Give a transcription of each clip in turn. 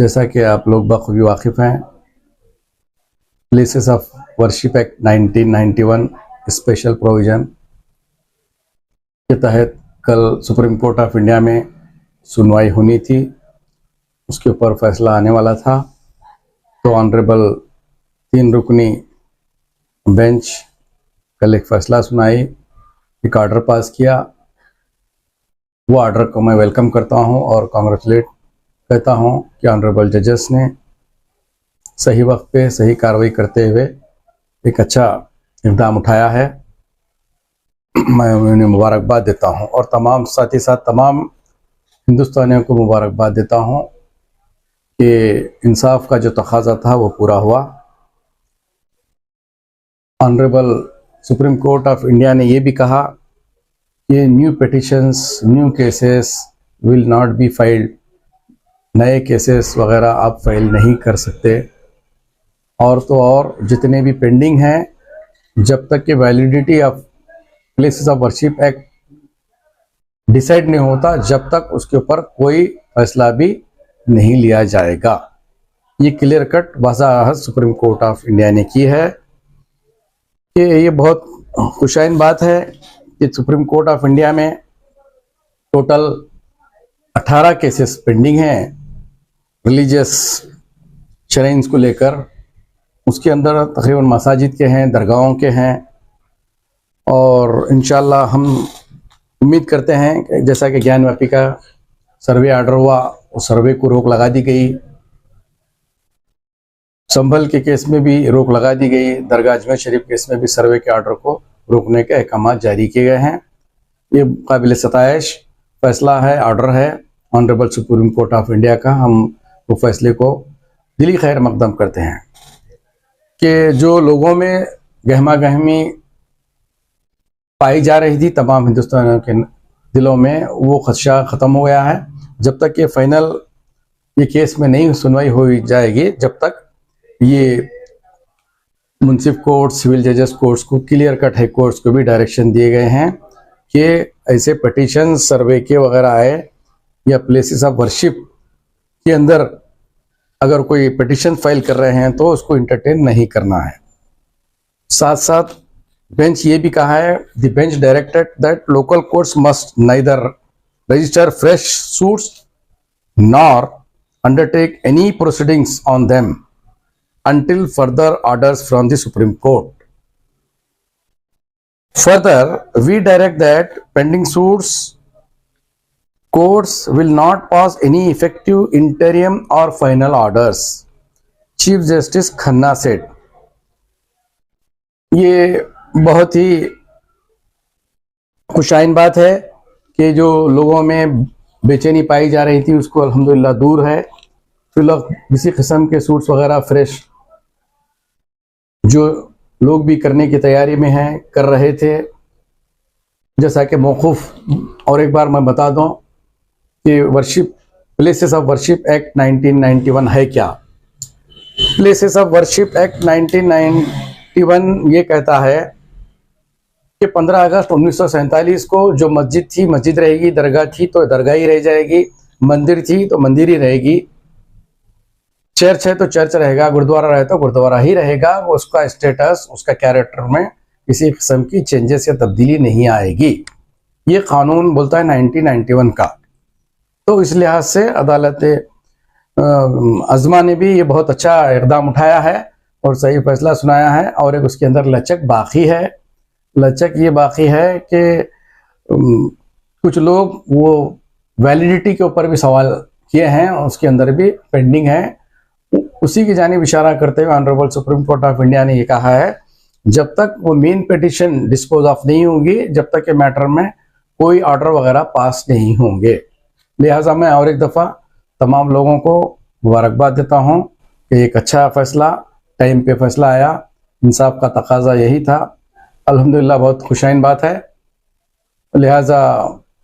जैसा कि आप लोग बखूबी वाकिफ हैं, places of worship act 1991 special provision के तहत कल सुप्रीम कोर्ट ऑफ इंडिया में सुनवाई होनी थी। उसके ऊपर फैसला आने वाला था, तो ऑनरेबल 3 रुकनी बेंच कल एक फैसला सुनाई, एक ऑर्डर पास किया। वो ऑर्डर को मैं वेलकम करता हूं और कांग्रेचुलेट कहता हूं कि ऑनरेबल जजेस ने सही वक्त पे सही कार्रवाई करते हुए एक अच्छा इक़दाम उठाया है। मैं उन्हें मुबारकबाद देता हूं और साथ ही साथ तमाम हिंदुस्तानियों को मुबारकबाद देता हूं कि इंसाफ का जो तकाजा था वो पूरा हुआ। Honourable supreme court of India ने ये भी कहा कि new petitions, new cases will not be filed, नए केसेस वगैरह आप फाइल नहीं कर सकते। और तो और जितने भी पेंडिंग हैं, जब तक कि validity of places of worship act decide नहीं होता, जब तक उसके ऊपर कोई फैसला भी नहीं लिया जाएगा। ये clear cut Wajahat supreme court of India ने की है कि ये बहुत खुशाइन बात है कि सुप्रीम कोर्ट ऑफ इंडिया में टोटल 18 केसेस पेंडिंग हैं रिलीजियस शराइन्स को लेकर। उसके अंदर तकरीबन मसाजिद के हैं, दरगाहों के हैं, और इंशाल्लाह हम उम्मीद करते हैं कि जैसा कि ज्ञान व्यापी का सर्वे ऑर्डर हुआ, उस सर्वे को रोक लगा दी गई। संभल के केस में भी रोक लगा दी गई। दरगाह अजमेर शरीफ केस में भी सर्वे के ऑर्डर को रोकने के अहकाम जारी किए गए हैं। ये काबिल सताइश फैसला है, ऑर्डर है honourable supreme court of India का। हम वो फैसले को दिली खैर मकदम करते हैं कि जो लोगों में गहमा गहमी पाई जा रही थी तमाम हिंदुस्तानियों के दिलों में, वो खदशा ख़त्म हो गया है। जब तक ये फाइनल ये केस में नहीं सुनवाई हो जाएगी, जब तक ये मुंसिफ कोर्ट, सिविल जजेस कोर्ट्स को, क्लियर कट हाई कोर्ट्स को भी डायरेक्शन दिए गए हैं कि ऐसे पिटीशन सर्वे के वगैरह आए या प्लेसेस ऑफ वर्शिप के अंदर अगर कोई पिटीशन फाइल कर रहे हैं तो उसको इंटरटेन नहीं करना है। साथ साथ बेंच ये भी कहा है, the bench directed that local courts must neither register fresh suits nor undertake any proceedings on them until further orders from the Supreme Court. Further, we direct that pending suits courts will not pass any effective interim or final orders. Chief Justice Khanna said. ये बहुत ही खुशाइन बात है कि जो लोगों में बेचैनी पाई जा रही थी उसको अल्हम्दुलिल्लाह दूर है। फिलहाल किसी किस्म के सूट्स वगैरह फ्रेश जो लोग भी करने की तैयारी में हैं, कर रहे थे, जैसा कि मौकूफ। और एक बार मैं बता दूं कि worship places of worship act 1991 है क्या। प्लेसेस ऑफ वर्शिप एक्ट 1991 ये कहता है कि 15 अगस्त 1947 को जो मस्जिद थी मस्जिद रहेगी, दरगाह थी तो दरगाह ही रह जाएगी, मंदिर थी तो मंदिर ही रहेगी, चर्च है तो चर्च रहेगा, गुरुद्वारा रहे तो गुरुद्वारा ही रहेगा। उसका स्टेटस, उसका कैरेक्टर में किसी किस्म की चेंजेस या तब्दीली नहीं आएगी। ये कानून बोलता है 1991 का। तो इस लिहाज से अदालत अज़मा ने भी ये बहुत अच्छा इक़दाम उठाया है और सही फैसला सुनाया है। और एक उसके अंदर लचक बाकी है। लचक ये बाकी है कि कुछ लोग वो वैलिडिटी के ऊपर भी सवाल किए हैं, उसके अंदर भी पेंडिंग है। उसी की जानिब इशारा करते हुए honourable supreme court of India ने ये कहा है, जब तक वो मेन पिटीशन डिस्पोज ऑफ नहीं होंगी, जब तक के मैटर में कोई ऑर्डर वगैरह पास नहीं होंगे। लिहाजा मैं और एक दफ़ा तमाम लोगों को मुबारकबाद देता हूँ कि एक अच्छा फैसला, टाइम पे फैसला आया। इंसाफ का तकाजा यही था। अल्हम्दुलिल्लाह बहुत खुशाइन बात है। लिहाजा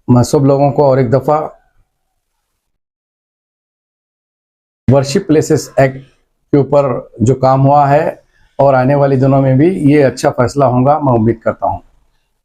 मैं सब लोगों को और एक दफ़ा वर्शिप प्लेसेस एक्ट के ऊपर जो काम हुआ है और आने वाले दिनों में भी ये अच्छा फैसला होगा, मैं उम्मीद करता हूँ।